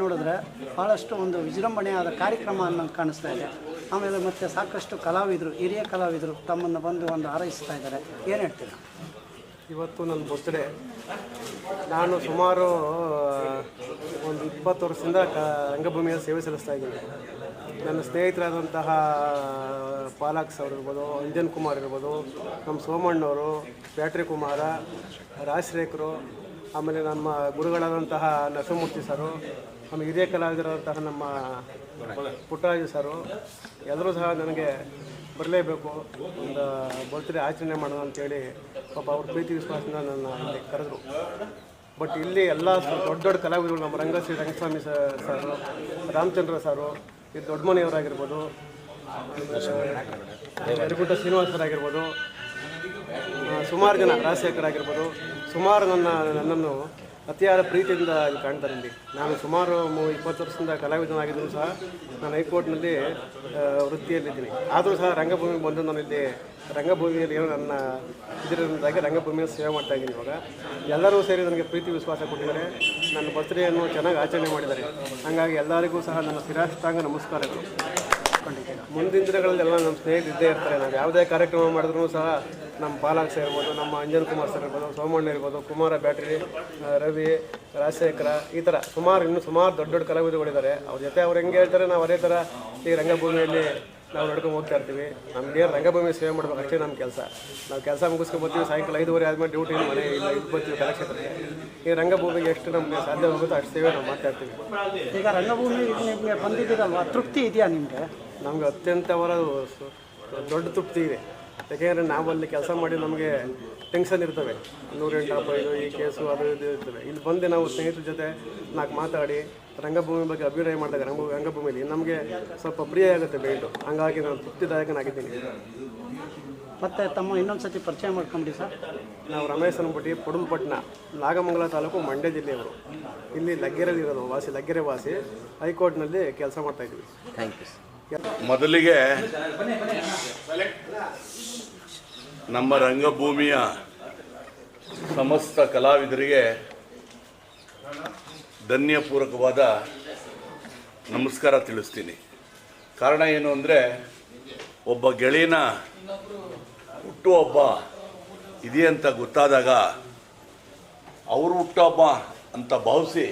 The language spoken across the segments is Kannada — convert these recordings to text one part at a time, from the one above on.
ನೋಡಿದ್ರೆ ಭಾಳಷ್ಟು ಒಂದು ವಿಜೃಂಭಣೆಯಾದ ಕಾರ್ಯಕ್ರಮ ಅನ್ನೋದು ಕಾಣಿಸ್ತಾ ಇದೆ. ಆಮೇಲೆ ಮತ್ತು ಸಾಕಷ್ಟು ಕಲಾವಿದರು, ಹಿರಿಯ ಕಲಾವಿದರು ತಮ್ಮನ್ನು ಬಂದು ಒಂದು ಹಾರೈಸ್ತಾ ಇದ್ದಾರೆ. ಏನು ಹೇಳ್ತೀರಾ? ಇವತ್ತು ನನ್ನ ಬರ್ತ್ಡೇ. ನಾನು ಸುಮಾರು ಒಂದು 20 ವರ್ಷದಿಂದ ರಂಗಭೂಮಿಯಲ್ಲಿ ಸೇವೆ ಸಲ್ಲಿಸ್ತಾ ಇದ್ದೀನಿ. ನನ್ನ ಸ್ನೇಹಿತರಾದಂತಹ ಪಾಲಾಕ್ಸ್ ಅವರು ಇರ್ಬೋದು, ಅಂಜನ್ ಕುಮಾರ್ ಇರ್ಬೋದು, ನಮ್ಮ ಸೋಮಣ್ಣವರು, ಬ್ಯಾಟ್ರಿ ಕುಮಾರ, ರಾಜಶೇಖರು, ಆಮೇಲೆ ನಮ್ಮ ಗುರುಗಳಾದಂತಹ ನರಸಿಂಹಮೂರ್ತಿ ಸರು, ನಮ್ಮ ಹಿರಿಯ ಕಲಾವಿದರಾದಂತಹ ನಮ್ಮ ಪುಟ್ಟರಾಜು ಸರು, ಎಲ್ಲರೂ ಸಹ ನನಗೆ ಬರಲೇಬೇಕು, ಒಂದು ಬರ್ತ್ಡೇ ಆಚರಣೆ ಮಾಡೋಣ ಅಂತೇಳಿ ಪಾಪ ಅವ್ರ ಪ್ರೀತಿ ವಿಶ್ವಾಸದಿಂದ ನನ್ನ ಇಲ್ಲಿ ಕರೆದ್ರು. ಬಟ್ ಇಲ್ಲಿ ಎಲ್ಲ ದೊಡ್ಡ ದೊಡ್ಡ ಕಲಾವಿದರು, ನಮ್ಮ ರಂಗಶ್ರೀ ರಂಗಸ್ವಾಮಿ ಸರು, ರಾಮಚಂದ್ರ ಸರು, ಇದು ದೊಡ್ಡ ಮನೆಯವರಾಗಿರ್ಬೋದು, ಯರಗುಂಟ ಶ್ರೀನಿವಾಸರಾಗಿರ್ಬೋದು, ಸುಮಾರು ಜನ ರಾಜಶೇಖರ್ ಆಗಿರ್ಬೋದು, ಸುಮಾರು ನನ್ನನ್ನು ಅತಿಯಾದ ಪ್ರೀತಿಯಿಂದ ಇಲ್ಲಿ ಕಾಣ್ತಾರೆ. ಇಲ್ಲಿ ನಾನು ಸುಮಾರು 20 ವರ್ಷದಿಂದ ಕಲಾವಿದನಾಗಿದ್ದರೂ ಸಹ ನಾನು ಹೈಕೋರ್ಟ್ನಲ್ಲಿ ವೃತ್ತಿಯಲ್ಲಿದ್ದೀನಿ. ಆದರೂ ಸಹ ರಂಗಭೂಮಿಗೆ ಬಂದು ನಾನು ಇಲ್ಲಿ ರಂಗಭೂಮಿಯಲ್ಲಿ ಏನೋ ನನ್ನ ಇದರಿಂದಾಗಿ ರಂಗಭೂಮಿಯಲ್ಲಿ ಸೇವೆ ಮಾಡ್ತಾಯಿದ್ದೀನಿ. ಇವಾಗ ಎಲ್ಲರೂ ಸೇರಿ ನನಗೆ ಪ್ರೀತಿ ವಿಶ್ವಾಸ ಕೊಟ್ಟಿದ್ದಾರೆ. ನನ್ನ ಬರ್ತ್ಡೇಯನ್ನು ಚೆನ್ನಾಗಿ ಆಚರಣೆ ಮಾಡಿದ್ದಾರೆ. ಹಾಗಾಗಿ ಎಲ್ಲರಿಗೂ ಸಹ ನನ್ನ ಶಿರಾಷ್ಟಾಂಗ ನಮಸ್ಕಾರಗಳು. ಮುಂದಿನ ದಿನಗಳಲ್ಲೆಲ್ಲ ನಮ್ಮ ಸ್ನೇಹಿತರು ಇದ್ದೇ ಇರ್ತಾರೆ. ನಾವು ಯಾವುದೇ ಕಾರ್ಯಕ್ರಮ ಮಾಡಿದ್ರೂ ಸಹ ನಮ್ಮ ಪಾಲಾಕ್ಸ್ ಇರ್ಬೋದು, ನಮ್ಮ ಅಂಜನ್ ಕುಮಾರ್ ಸರ್ ಇರ್ಬೋದು, ಸೋಮಣ್ಣ ಇರ್ಬೋದು, ಕುಮಾರ ಬ್ಯಾಟ್ರಿ, ರವಿ, ರಾಜಶೇಖರ, ಈ ಥರ ಇನ್ನೂ ಸುಮಾರು ದೊಡ್ಡ ದೊಡ್ಡ ಕಲಾವಿದರುಗಳಿದ್ದಾರೆ. ಅವ್ರ ಜೊತೆ ಅವ್ರು ಹೆಂಗೆ ಹೇಳ್ತಾರೆ ನಾವು ಅದೇ ಥರ ಈ ರಂಗಭೂಮಿಯಲ್ಲಿ ನಾವು ನಡ್ಕೊಂಡು ಹೋಗ್ತಾ ಇರ್ತೀವಿ. ನಮಗೆ ರಂಗಭೂಮಿ ಸೇವೆ ಮಾಡ್ಬೇಕು ಅಷ್ಟೇ ನಮ್ಮ ಕೆಲಸ. ನಾವು ಕೆಲಸ ಮುಗಿಸ್ಕೊಂಡ್ಬರ್ತೀವಿ, ಸಾಯಂಕಾಲ 5:30 ಆದಮೇಲೆ ಡ್ಯೂಟಿ ಮನೆ ಇಲ್ಲ ಇದು ಬರ್ತೀವಿ ಕಲಾಕ್ಷೇತ್ರಕ್ಕೆ. ಈ ರಂಗಭೂಮಿಗೆ ಎಷ್ಟು ನಮಗೆ ಸಾಧ್ಯ ಹೋಗುತ್ತೋ ಅಷ್ಟು ಸೇವೆ ನಾವು ಮಾಡ್ತಾ ಇರ್ತೀವಿ. ಈಗ ರಂಗಭೂಮಿ ನಿಮಗೆ ಬಂದಿದ್ದೀರಲ್ವ, ತೃಪ್ತಿ ಇದೆಯಾ ನಿಮಗೆ? ನಮಗೆ ಅತ್ಯಂತವಾದ ದೊಡ್ಡ ತೃಪ್ತಿ ಇದೆ. ಯಾಕೆಂದರೆ ನಾವಲ್ಲಿ ಕೆಲಸ ಮಾಡಿ ನಮಗೆ ಟೆನ್ಷನ್ ಇರ್ತವೆ, 108 ಈ ಕೇಸು ಅದು ಇದು ಇರ್ತವೆ. ಇಲ್ಲಿ ಬಂದು ನಾವು ಸ್ನೇಹಿತರ ಜೊತೆ ಮಾತಾಡಿ ರಂಗಭೂಮಿ ಬಗ್ಗೆ ಅಭಿನಯ ಮಾಡಿದಾಗ ರಂಗಭೂಮಿಯಲ್ಲಿ ನಮಗೆ ಸ್ವಲ್ಪ ಪ್ರಿಯ ಆಗುತ್ತೆ ಮೈಂಡು. ಹಂಗಾಗಿ ನಾನು ತೃಪ್ತಿದಾಯಕನಾಗಿದ್ದೀನಿ. ಮತ್ತು ತಮ್ಮ ಇನ್ನೊಂದು ಸತಿ ಪರಿಚಯ ಮಾಡ್ಕೊಂಬಿಡಿ ಸರ್. ನಾವು ರಮೇಶ್ ಅಂದ್ಬಿಟ್ಟು ಪಡುಲ್ಪಟ್ಟಣ, ನಾಗಮಂಗಲ ತಾಲೂಕು, ಮಂಡ್ಯ ಜಿಲ್ಲೆಯವರು. ಇಲ್ಲಿ ಲಗ್ಗೆರೆಯಲ್ಲಿ ಇರೋದು, ಲಗ್ಗೆರೆ ವಾಸಿ, ಹೈಕೋರ್ಟ್ನಲ್ಲಿ ಕೆಲಸ ಮಾಡ್ತಾಯಿದ್ವಿ. Thank you. ಮೊದಲಿಗೆ ನಮ್ಮ ರಂಗಭೂಮಿಯ ಸಮಸ್ತ ಕಲಾವಿದರಿಗೆ ಧನ್ಯಪೂರ್ವಕವಾದ ನಮಸ್ಕಾರ ತಿಳಿಸ್ತೀನಿ. ಕಾರಣ ಏನು ಅಂದರೆ, ಒಬ್ಬ ಗೆಳೆಯನ ಹುಟ್ಟುಹಬ್ಬ ಇದೆಯಂತ ಗೊತ್ತಾದಾಗ ಅವರು ಹುಟ್ಟುಹಬ್ಬ ಅಂತ ಭಾವಿಸಿ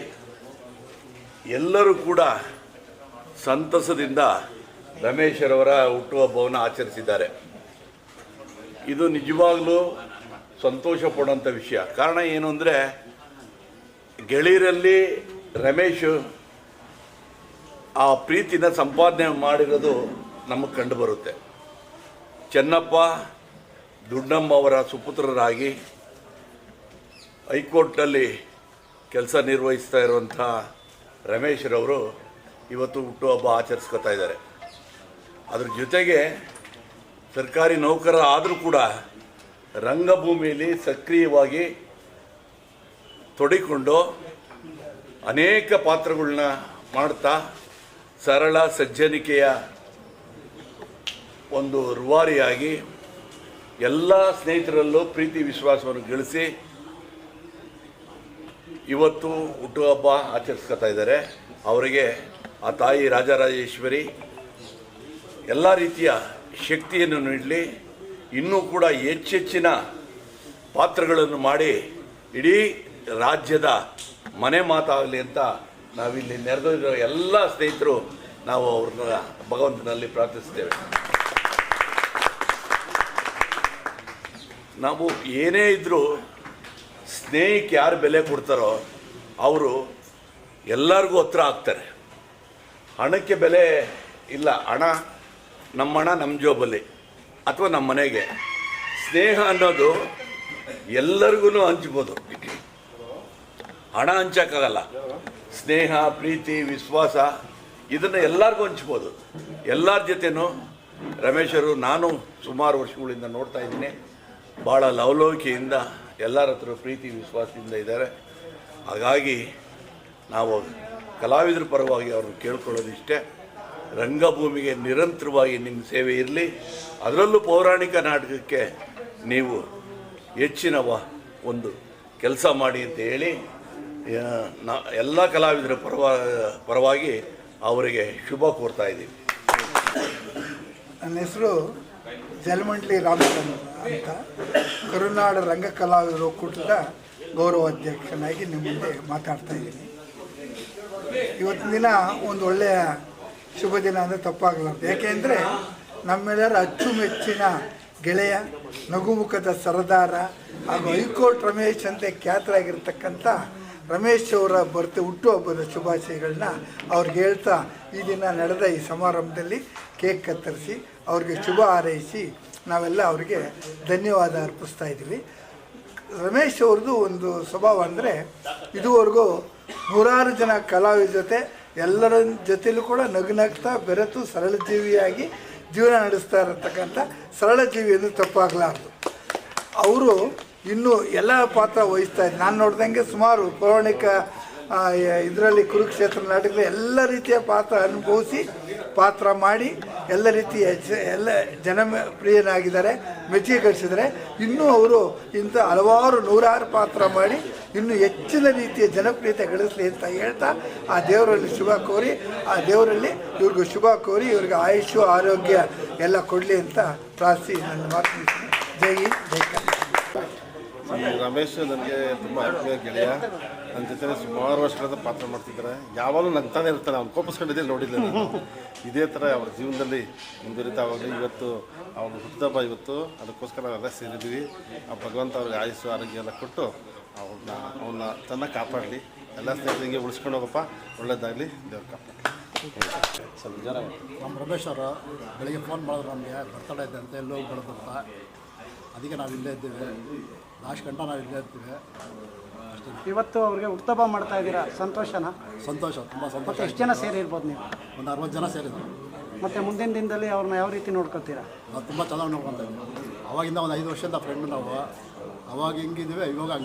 ಎಲ್ಲರೂ ಕೂಡ ಸಂತಸದಿಂದ ರಮೇಶರವರ ಹುಟ್ಟುಹಬ್ಬವನ್ನು ಆಚರಿಸಿದ್ದಾರೆ. ಇದು ನಿಜವಾಗಲೂ ಸಂತೋಷ ಪಡುವಂಥ ವಿಷಯ. ಕಾರಣ ಏನು ಅಂದರೆ, ಗೆಳೆಯರಲ್ಲಿ ರಮೇಶ್ ಆ ಪ್ರೀತಿನ ಸಂಪಾದನೆ ಮಾಡಿರೋದು ನಮಗೆ ಕಂಡು ಬರುತ್ತೆ. ಚೆನ್ನಪ್ಪ ದುಡ್ಡಮ್ಮ ಅವರ ಸುಪುತ್ರರಾಗಿ ಹೈಕೋರ್ಟ್ನಲ್ಲಿ ಕೆಲಸ ನಿರ್ವಹಿಸ್ತಾ ಇರುವಂಥ ರಮೇಶ್ರವರು ಇವತ್ತು ಹುಟ್ಟುಹಬ್ಬ ಆಚರಿಸ್ಕೊತಾ ಇದ್ದಾರೆ. ಅದ್ರ ಜೊತೆಗೆ ಸರ್ಕಾರಿ ನೌಕರ ಆದರೂ ಕೂಡ ರಂಗಭೂಮಿಯಲ್ಲಿ ಸಕ್ರಿಯವಾಗಿ ತೊಡಗಿಕೊಂಡು ಅನೇಕ ಪಾತ್ರಗಳನ್ನ ಮಾಡ್ತಾ ಸರಳ ಸಜ್ಜನಿಕೆಯ ಒಂದು ರೂವಾರಿಯಾಗಿ ಎಲ್ಲ ಸ್ನೇಹಿತರಲ್ಲೂ ಪ್ರೀತಿ ವಿಶ್ವಾಸವನ್ನು ಗಳಿಸಿ ಇವತ್ತು ಹುಟ್ಟುಹಬ್ಬ ಆಚರಿಸ್ಕೊತಾ ಇದ್ದಾರೆ. ಅವರಿಗೆ ಆ ತಾಯಿ ರಾಜರಾಜೇಶ್ವರಿ ಎಲ್ಲ ರೀತಿಯ ಶಕ್ತಿಯನ್ನು ನೀಡಲಿ. ಇನ್ನೂ ಕೂಡ ಹೆಚ್ಚೆಚ್ಚಿನ ಪಾತ್ರಗಳನ್ನು ಮಾಡಿ ಇಡೀ ರಾಜ್ಯದ ಮನೆ ಮಾತಾಗಲಿ ಅಂತ ನಾವಿಲ್ಲಿ ನೆರೆದಿರೋ ಎಲ್ಲ ಸ್ನೇಹಿತರು ನಾವು ಅವ್ರನ್ನ ಭಗವಂತನಲ್ಲಿ ಪ್ರಾರ್ಥಿಸ್ತೇವೆ. ನಾವು ಏನೇ ಇದ್ದರೂ ಸ್ನೇಹಕ್ಕೆ ಯಾರು ಬೆಲೆ ಕೊಡ್ತಾರೋ ಅವರು ಎಲ್ಲರಿಗೂ ಹತ್ರ ಆಗ್ತಾರೆ. ಹಣಕ್ಕೆ ಬೆಲೆ ಇಲ್ಲ. ನಮ್ಮ ಹಣ ನಮ್ಮ ಜೋಬಲ್ಲಿ ಅಥವಾ ನಮ್ಮ ಮನೆಗೆ. ಸ್ನೇಹ ಅನ್ನೋದು ಎಲ್ಲರಿಗೂ ಹಂಚ್ಬೋದು. ಹಣ ಹಂಚಕ್ಕಾಗಲ್ಲ. ಸ್ನೇಹ, ಪ್ರೀತಿ, ವಿಶ್ವಾಸ ಇದನ್ನು ಎಲ್ಲರಿಗೂ ಹಂಚ್ಬೋದು. ಎಲ್ಲರ ಜೊತೆನೂ ರಮೇಶರು ನಾನು ಸುಮಾರು ವರ್ಷಗಳಿಂದ ನೋಡ್ತಾ ಇದ್ದೀನಿ. ಭಾಳ ಲವಲವಿಕೆಯಿಂದ ಎಲ್ಲರ ಹತ್ರ ಪ್ರೀತಿ ವಿಶ್ವಾಸದಿಂದ ಇದ್ದಾರೆ. ಹಾಗಾಗಿ ನಾವು ಕಲಾವಿದರ ಪರವಾಗಿ ಅವ್ರನ್ನ ಕೇಳ್ಕೊಳ್ಳೋದಿಷ್ಟೇ, ರಂಗಭೂಮಿಗೆ ನಿರಂತರವಾಗಿ ನಿಮ್ಮ ಸೇವೆ ಇರಲಿ. ಅದರಲ್ಲೂ ಪೌರಾಣಿಕ ನಾಟಕಕ್ಕೆ ನೀವು ಹೆಚ್ಚಿನ ಒಂದು ಕೆಲಸ ಮಾಡಿ ಅಂತ ಹೇಳಿ ಎಲ್ಲ ಕಲಾವಿದರ ಪರವಾಗಿ ಅವರಿಗೆ ಶುಭ ಕೋರ್ತಾ ಇದ್ದೀವಿ. ನನ್ನ ಹೆಸರು ಜಲಮಂಡಲಿ ರಾಮಚಂದ್ರ ಅಂತ, ಕರುನಾಡ ರಂಗ ಕಲಾವಿದರು ಒಕ್ಕೂಟದ ಗೌರವಾಧ್ಯಕ್ಷನಾಗಿ ನಿಮ್ಮ ಮುಂದೆ ಮಾತಾಡ್ತಾ ಇದ್ದೀನಿ. ಇವತ್ತಿನ ದಿನ ಒಂದು ಒಳ್ಳೆಯ ಶುಭ ದಿನ ಅಂದರೆ ತಪ್ಪಾಗಲಾರ್ದು. ಯಾಕೆಂದರೆ ನಮ್ಮೆಲ್ಲರ ಅಚ್ಚುಮೆಚ್ಚಿನ ಗೆಳೆಯ, ನಗುಮುಖದ ಸರದಾರ ಹಾಗೂ ಹೈಕೋರ್ಟ್ ರಮೇಶ್ ಅಂತ ಖ್ಯಾತರಾಗಿರ್ತಕ್ಕಂಥ ರಮೇಶ್ ಅವರ ಹುಟ್ಟುಹಬ್ಬದ ಶುಭಾಶಯಗಳನ್ನ ಅವ್ರಿಗೆ ಹೇಳ್ತಾ, ಈ ದಿನ ನಡೆದ ಈ ಸಮಾರಂಭದಲ್ಲಿ ಕೇಕ್ ಕತ್ತರಿಸಿ ಅವ್ರಿಗೆ ಶುಭ ಹಾರೈಸಿ ನಾವೆಲ್ಲ ಅವ್ರಿಗೆ ಧನ್ಯವಾದ ಅರ್ಪಿಸ್ತಾ ಇದ್ದೀವಿ. ರಮೇಶ್ ಅವ್ರದ್ದು ಒಂದು ಸ್ವಭಾವ ಅಂದರೆ, ಇದುವರೆಗೂ 100 ಜನ ಕಲಾವಿದ ಜೊತೆ ಎಲ್ಲರ ಜೊತೆಲೂ ಕೂಡ ನಗ್ನಗ್ತಾ ಬೆರೆತು ಸರಳ ಜೀವಿಯಾಗಿ ಜೀವನ ನಡೆಸ್ತಾ ಇರತಕ್ಕಂಥ ಸರಳ ಜೀವಿ ಎಂದು ತಪ್ಪಾಗಲಾರ್ದು. ಅವರು ಇನ್ನೂ ಎಲ್ಲ ಪಾತ್ರ ವಹಿಸ್ತಾ ಇದ್ದಾರೆ. ನಾನು ನೋಡ್ದಂಗೆ ಸುಮಾರು ಪೌರಾಣಿಕ ಇದರಲ್ಲಿ ಕುರುಕ್ಷೇತ್ರ ನಾಟಕದ ಎಲ್ಲ ರೀತಿಯ ಪಾತ್ರ ಅನುಭವಿಸಿ ಪಾತ್ರ ಮಾಡಿ ಎಲ್ಲ ರೀತಿಯ ಎಲ್ಲ ಜನಪ್ರಿಯನಾಗಿದ್ದಾರೆ, ಮೆಚ್ಚುಗೆ ಗಳಿಸಿದ್ದಾರೆ. ಇನ್ನೂ ಅವರು ಇಂಥ ಹಲವಾರು 100 ಪಾತ್ರ ಮಾಡಿ ಇನ್ನೂ ಹೆಚ್ಚಿನ ರೀತಿಯ ಜನಪ್ರಿಯತೆ ಗಳಿಸಲಿ ಅಂತ ಹೇಳ್ತಾ, ಆ ದೇವರಲ್ಲಿ ಶುಭ ಕೋರಿ, ಆ ದೇವರಲ್ಲಿ ಇವ್ರಿಗೂ ಶುಭ ಕೋರಿ, ಇವ್ರಿಗೆ ಆಯುಷು ಆರೋಗ್ಯ ಎಲ್ಲ ಕೊಡಲಿ ಅಂತ ಪ್ರಾರ್ಥಿಸಿ ನನ್ನ ಮಾತು ಮುಗಿಸ್ತೀನಿ. ಜೈ ಹಿಂದ್, ಜೈ ಕರ್ನಾಟಕ. ಈ ರಮೇಶ್ ನನಗೆ ತುಂಬ ಆತ್ಮೀಯ ಗೆಳೆಯ. ನನ್ನ ಜೊತೆ ಸುಮಾರು ವರ್ಷಗಳಿಂದ ಪಾತ್ರ ಮಾಡ್ತಿದ್ದಾರೆ. ಯಾವಾಗಲೂ ನಗ್ತಾನೆ ಇರ್ತಾನೆ. ಅವ್ನು ಕೋಪಿಸ್ಕೊಂಡಿದ್ದೆ ನೋಡಿಲ್ಲ ನಾನು. ಇದೇ ಥರ ಅವ್ರ ಜೀವನದಲ್ಲಿ ಮುಂದುವರಿತಾ ಹೋಗಲಿ. ಇವತ್ತು ಅವ್ರ ಹುಟ್ಟುಹಬ್ಬ ಇವತ್ತು, ಅದಕ್ಕೋಸ್ಕರ ನಾವೆಲ್ಲ ಸೇರಿದ್ವಿ. ಆ ಭಗವಂತ ಅವ್ರಿಗೆ ಆಯುಸ್ಸು ಆರೋಗ್ಯ ಎಲ್ಲ ಕೊಟ್ಟು ಅವನ್ನ ಚೆನ್ನಾಗಿ ಕಾಪಾಡಲಿ. ಎಲ್ಲ ಸ್ನೇಹಿತರು ಹಿಂಗೆ ಉಳಿಸ್ಕೊಂಡು ಹೋಗಪ್ಪ, ಒಳ್ಳೇದಾಗಲಿ, ದೇವ್ರು ಕಾಪಾಡಲಿ. ನಮ್ಮ ರಮೇಶ್ ಅವರು ಬೆಳಿಗ್ಗೆ ಫೋನ್ ಮಾಡಿದ್ರು, ನಮಗೆ ಬರ್ತಡೇ ಇದೆ ಅಂತ ಎಲ್ಲೋ ಬೆಳೆದಂತ. ಅದಕ್ಕೆ ನಾವು ಇಲ್ಲೇ ಇದ್ದೇವೆ, ಲಾಸ್ಟ್ ಗಂಟೆ ನಾವು ಇಲ್ಲೇ ಇರ್ತೀವಿ. ಇವತ್ತು ಅವ್ರಿಗೆ ಹುಟ್ಟುಹಬ್ಬ ಮಾಡ್ತಾ ಇದ್ದೀರಾ, ಸಂತೋಷನಾ? ಸಂತೋಷ, ತುಂಬ ಸಂತೋಷ. ಮತ್ತು ಎಷ್ಟು ಜನ ಸೇರಿರ್ಬೋದು ನೀವು? ಒಂದು 60 ಜನ ಸೇರಿದ್ರು. ಮತ್ತು ಮುಂದಿನ ದಿನದಲ್ಲಿ ಅವ್ರನ್ನ ಯಾವ ರೀತಿ ನೋಡ್ಕೊತೀರಾ? ನಾವು ತುಂಬ ಚೆನ್ನಾಗಿ ನೋಡ್ಕೊತಾ ಇದ್ದೀವಿ. ಅವಾಗಿಂದ ಒಂದು 5 ವರ್ಷದಿಂದ ಫ್ರೆಂಡ್ ನಾವು. ಅವಾಗ ಹೆಂಗಿದ್ದೀವಿ ಇವಾಗ